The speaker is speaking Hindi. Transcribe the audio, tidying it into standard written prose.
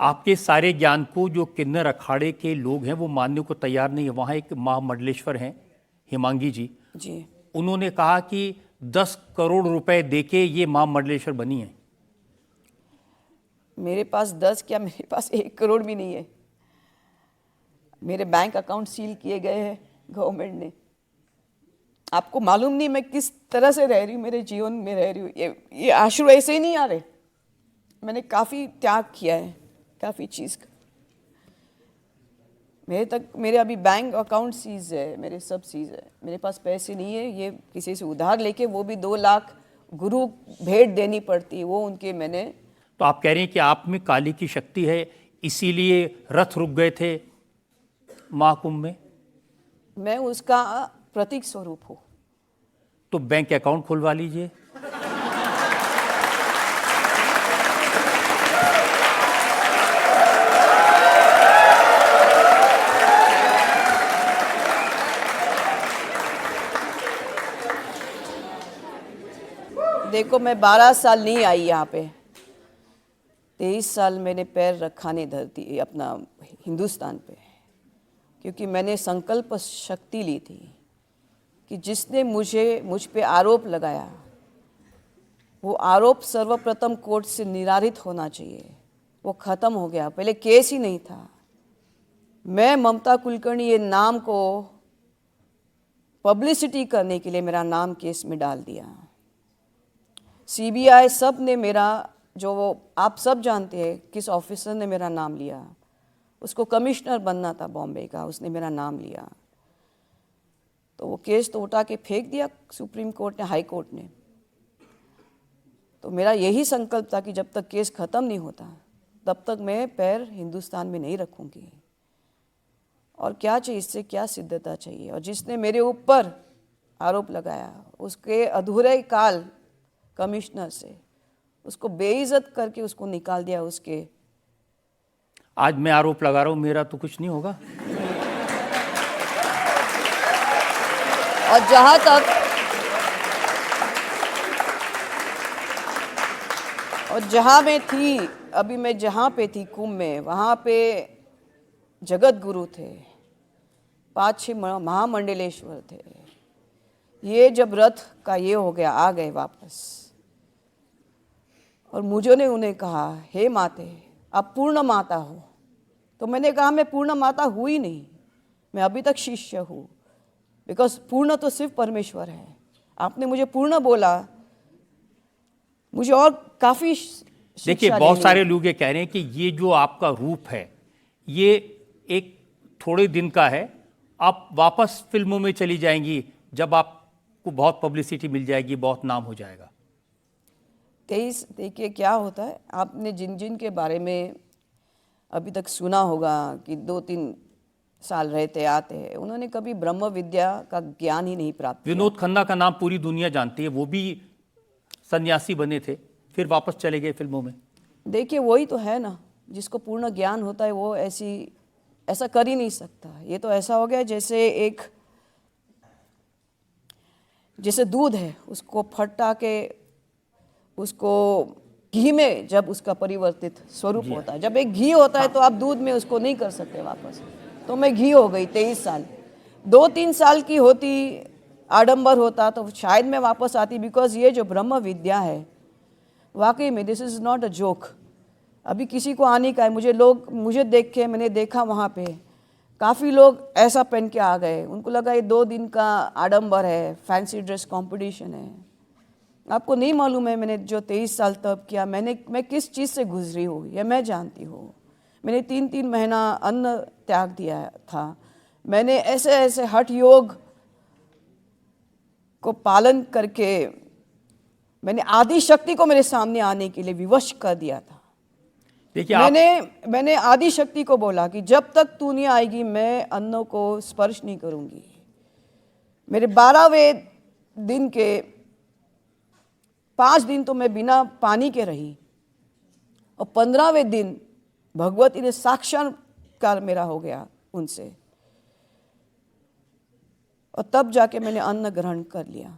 आपके सारे ज्ञान को जो किन्नर अखाड़े के लोग हैं वो मानने को तैयार नहीं है। वहाँ एक महामंडलेश्वर हैं हिमांगी जी, उन्होंने कहा कि 10 करोड़ रुपए देके ये महामंडलेश्वर बनी है। मेरे पास 10 क्या, मेरे पास 1 करोड़ भी नहीं है। मेरे बैंक अकाउंट सील किए गए हैं गवर्नमेंट ने। आपको मालूम नहीं मैं किस तरह से रह रही हूँ, मेरे जीवन में रह रही हूँ। ये आंसू ऐसे ही नहीं आ रहे। मैंने काफ़ी त्याग किया है, काफ़ी चीज़ का। मेरे अभी बैंक अकाउंट सीज है, मेरे सब सीज है। मेरे पास पैसे नहीं है। ये किसी से उधार लेके, वो भी 2 लाख गुरु भेंट देनी पड़ती है, वो उनके मैंने। तो आप कह रहे हैं कि आप में काली की शक्ति है, इसीलिए रथ रुक गए थे महाकुंभ में? मैं उसका प्रतीक स्वरूप हूँ। तो बैंक अकाउंट खुलवा लीजिए। देखो, मैं 12 साल नहीं आई यहाँ पे। 23 साल मैंने पैर रखा नहीं धरती अपना हिंदुस्तान पे, क्योंकि मैंने संकल्प शक्ति ली थी कि जिसने मुझ पे आरोप लगाया, वो आरोप सर्वप्रथम कोर्ट से निरारित होना चाहिए। वो ख़त्म हो गया। पहले केस ही नहीं था। मैं ममता कुलकर्णी ये नाम को पब्लिसिटी करने के लिए मेरा नाम केस में डाल दिया। सीबीआई सब ने मेरा, जो वो आप सब जानते हैं किस ऑफिसर ने मेरा नाम लिया, उसको कमिश्नर बनना था बॉम्बे का, उसने मेरा नाम लिया। तो वो केस तो उठा के फेंक दिया सुप्रीम कोर्ट ने, हाई कोर्ट ने। तो मेरा यही संकल्प था कि जब तक केस ख़त्म नहीं होता तब तक मैं पैर हिंदुस्तान में नहीं रखूंगी। और क्या चाहिए, इससे क्या सिद्धता चाहिए? और जिसने मेरे ऊपर आरोप लगाया, उसके अधूरे काल कमिश्नर से उसको बेइज्जत करके उसको निकाल दिया उसके। आज मैं आरोप लगा रहा हूं, मेरा तो कुछ नहीं होगा। और जहां तक और जहां मैं थी, अभी मैं जहां पे थी कुंभ में, वहां पे जगत गुरु थे, 5-6 महामंडलेश्वर थे। ये जब रथ का ये हो गया, आ गए वापस, और मुझे ने उन्हें कहा, हे माते, आप पूर्ण माता हो। तो मैंने कहा, मैं पूर्ण माता हुई नहीं, मैं अभी तक शिष्य हूँ। बिकॉज पूर्ण तो सिर्फ परमेश्वर है। आपने मुझे पूर्ण बोला, मुझे और काफ़ी देखिए, बहुत सारे लोग ये कह रहे हैं कि ये जो आपका रूप है, ये एक थोड़े दिन का है, आप वापस फिल्मों में चली जाएंगी जब आपको बहुत पब्लिसिटी मिल जाएगी, बहुत नाम हो जाएगा। 23, देखिए क्या होता है, आपने जिन जिन के बारे में अभी तक सुना होगा कि 2-3 साल रहते आते हैं, उन्होंने कभी ब्रह्म विद्या का ज्ञान ही नहीं प्राप्त किया। विनोद खन्ना का नाम पूरी दुनिया जानती है, वो भी सन्यासी बने थे, फिर वापस चले गए फिल्मों में। देखिए, वही तो है ना, जिसको पूर्ण ज्ञान होता है वो ऐसा कर ही नहीं सकता। ये तो ऐसा हो गया जैसे दूध है, उसको फटा के उसको घी में जब उसका परिवर्तित स्वरूप होता है, जब एक घी होता है तो आप दूध में उसको नहीं कर सकते वापस। तो मैं घी हो गई 23 साल। 2-3 साल की होती, आडंबर होता तो शायद मैं वापस आती। बिकॉज ये जो ब्रह्म विद्या है, वाकई में this is not a joke. अभी किसी को आने का है, मुझे देख के, मैंने देखा वहाँ पे काफ़ी लोग ऐसा पहन के आ गए, उनको लगा ये 2 दिन का आडंबर है, फैंसी ड्रेस कंपटीशन है। आपको नहीं मालूम है मैंने जो 23 साल तब किया, मैं किस चीज़ से गुजरी हूँ, यह मैं जानती हूँ। मैंने 3-3 महीना अन्न त्याग दिया था। मैंने ऐसे हठ योग को पालन करके मैंने आदि शक्ति को मेरे सामने आने के लिए विवश कर दिया था। देखिए, मैंने आदि शक्ति को बोला कि जब तक तू नहीं आएगी मैं अन्न को स्पर्श नहीं करूंगी। मेरे 12वें दिन के 5 दिन तो मैं बिना पानी के रही, और 15वें दिन भगवती ने साक्षात्कार मेरा हो गया उनसे, और तब जाके मैंने अन्न ग्रहण कर लिया।